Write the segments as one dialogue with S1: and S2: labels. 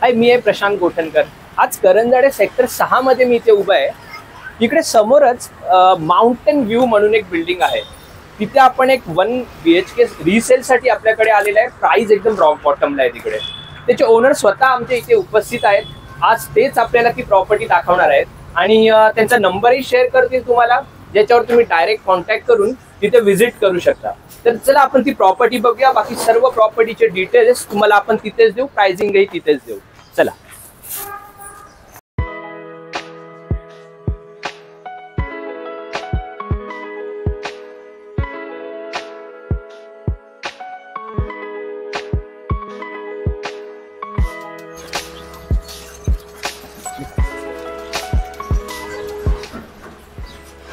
S1: हाय, मी आहे प्रशांत गोठणकर। आज करंजाडे सेक्टर 6 मध्ये मी इथे उभा आहे। इकडे समोरच माउंटेन व्ह्यू म्हणून एक बिल्डिंग आहे। तिथे आपण एक 1 BHK रिसेल साठी आपल्याकडे आलेला आहे। प्राइस एकदम रॉक बॉटमला आहे तिकडे। त्याचे ओनर स्वतः आमच्या इथे उपस्थित आहेत। आज तेच आपल्याला ती प्रॉपर्टी दाखवणार आहेत आणि त्यांचा नंबरही शेअर करतील तुम्हाला, ज्याच्यावर तुम्ही डायरेक्ट कॉन्टॅक्ट करून तिथे व्हिजिट करू शकता। तर चला आपण ती प्रॉपर्टी बघूया। बाकी सर्व प्रॉपर्टीचे डिटेल्स तुम्हाला आपण तिथेच देऊ, प्राइसिंगही तिथेच देऊ। चला।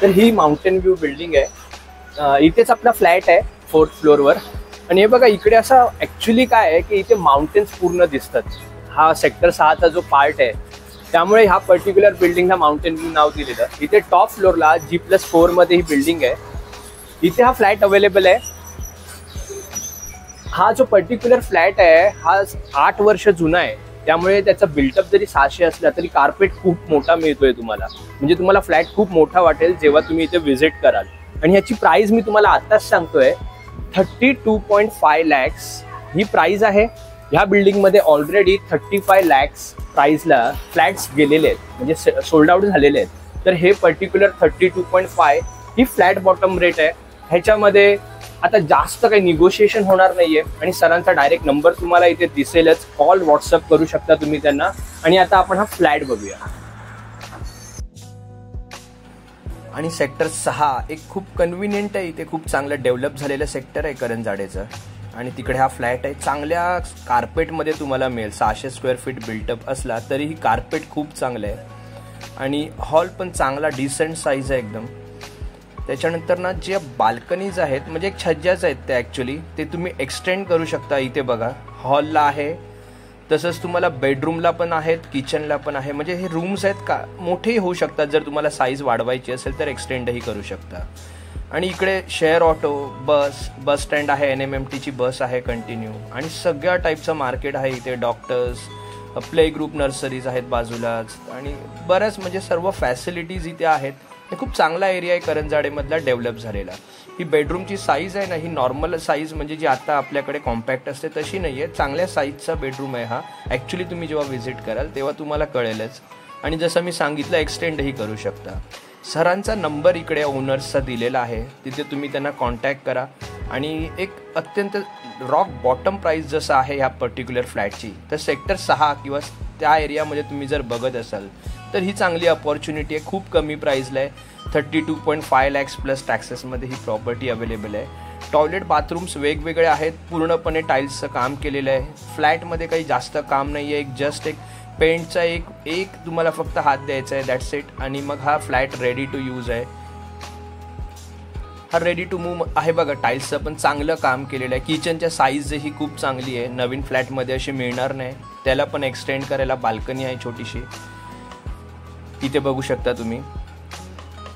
S1: तर ही माउंटेन व्ह्यू बिल्डिंग आहे। इथेच आपला फ्लॅट आहे 4th फ्लोअरवर। आणि हे बघा, इकडे असं ऍक्च्युली काय आहे की इथे माउंटेन्स पूर्ण दिसतात। हा सेक्टर 6चा जो पार्ट आहे, त्यामुळे ह्या पर्टिक्युलर बिल्डिंगला माउंटेन व्ह्यू नाव दिलेलं। इथे टॉप फ्लोअरला G+4 मध्ये ही बिल्डिंग आहे। इथे हा फ्लॅट अवेलेबल आहे। हा जो पर्टिक्युलर फ्लॅट आहे हा 8 वर्ष जुना आहे, त्यामुळे त्याचा बिल्टअप जरी 600 असला तरी कार्पेट खूप मोठा मिळतोय तुम्हाला। म्हणजे तुम्हाला फ्लॅट खूप मोठा वाटेल जेव्हा तुम्ही इथे व्हिजिट कराल। आणि ह्याची प्राइस मी तुम्हाला आताच सांगतोय, 32.5 lakhs ही प्राइस आहे। ह्या बिल्डिंग मध्ये ऑलरेडी 35 lakhs प्राइसला फ्लॅट्स गेलेले आहेत, म्हणजे सोल्ड आउट झालेले आहेत। तर हे पर्टिक्युलर 32.5 ही फ्लॅट बॉटम रेट आहे। ह्याच्यामध्ये आता जास्त काही निगोशिएशन होणार नाहीये। आणि सरांचा डायरेक्ट नंबर तुम्हाला इथे दिसेलच, कॉल व्हॉट्सअप करू शकता तुम्ही त्यांना। आणि आता आपण हा फ्लॅट बघूया। आणि सेक्टर 6 एक खूप कन्व्हिनियंट आहे। इथे खूप चांगलं डेव्हलप झालेलं सेक्टर आहे करंजाडेचं। आणि तिकडे हा फ्लॅट आहे, चांगल्या कार्पेटमध्ये तुम्हाला मिळेल। 600 स्क्वेअर फीट बिल्टअप असला तरीही कार्पेट खूप चांगलं आहे। आणि हॉल पण चांगला डिसेंट साईज आहे एकदम। त्याच्यानंतर ना जे बाल्कनीज आहेत, म्हणजे एक छज्जाच आहेत ते ॲक्च्युली, ते तुम्ही एक्सटेंड करू शकता। इथे बघा, हॉलला आहे, तसंच तुम्हाला बेडरूमला पण आहेत, किचनला पण आहे। म्हणजे हे रूम्स आहेत का मोठेही होऊ शकतात। जर तुम्हाला साईज वाढवायची असेल तर एक्सटेंडही करू शकता। आणि इकडे शेअर ऑटो, बस स्टँड आहे, NMMTची बस आहे कंटिन्यू। आणि सगळ्या टाईपचं मार्केट आहे इथे। डॉक्टर्स, प्ले ग्रुप, नर्सरीज आहेत बाजूलाच। आणि बऱ्याच म्हणजे सर्व फॅसिलिटीज इथे आहेत। खूप चांगला एरिया आहे करंजाडेमधला, डेव्हलप झालेला। ही बेडरूमची साईज आहे ना, ही नॉर्मल साईज म्हणजे जी आता आपल्याकडे कॉम्पॅक्ट असते तशी नाही आहे। चांगल्या साईजचा बेडरूम आहे हा। ॲक्च्युली तुम्ही जेव्हा व्हिजिट कराल तेव्हा तुम्हाला कळेलच। आणि जसं मी सांगितलं, एक्सटेंडही करू शकता। सरांचा नंबर इकडे ओनर्सचा दिलेला आहे, तिथे तुम्ही त्यांना कॉन्टॅक्ट करा। आणि एक अत्यंत रॉक बॉटम प्राईस जसं आहे ह्या पर्टिक्युलर फ्लॅटची, तर सेक्टर 6 किंवा त्या एरियामध्ये तुम्ही जर बघत असाल तर ही चांगली अपॉर्च्युनिटी आहे। खूप कमी प्राईसला आहे। 32.5 lakhs प्लस टॅक्सेसमध्ये ही प्रॉपर्टी अवेलेबल आहे। टॉयलेट, बाथरूम्स वेगवेगळे आहेत, पूर्णपणे टाईल्सचं काम केलेलं आहे। फ्लॅटमध्ये काही जास्त काम नाही आहे, जस्ट एक पेंटचा एक तुम्हाला फक्त हात द्यायचा आहे, दॅट्स इट। आणि मग हा फ्लॅट रेडी टू यूज आहे। हा रेडी टू मूव आहे बघा। टाईल्सचं पण चांगलं काम केलेलं आहे। किचनच्या साईज ही खूप चांगली आहे, नवीन फ्लॅटमध्ये अशी मिळणार नाही। त्याला पण एक्सटेंड करायला बाल्कनी आहे छोटीशी, इथे बघू शकता तुम्ही।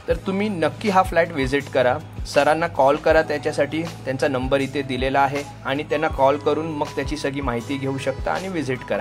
S1: तर तुम्ही नक्की हा फ्लॅट व्हिजिट करा। सरांना कॉल करा त्याच्यासाठी, त्यांचा नंबर इथे दिलेला आहे। आणि त्यांना कॉल करून मग त्याची सगळी माहिती घेऊ शकता आणि व्हिजिट करा।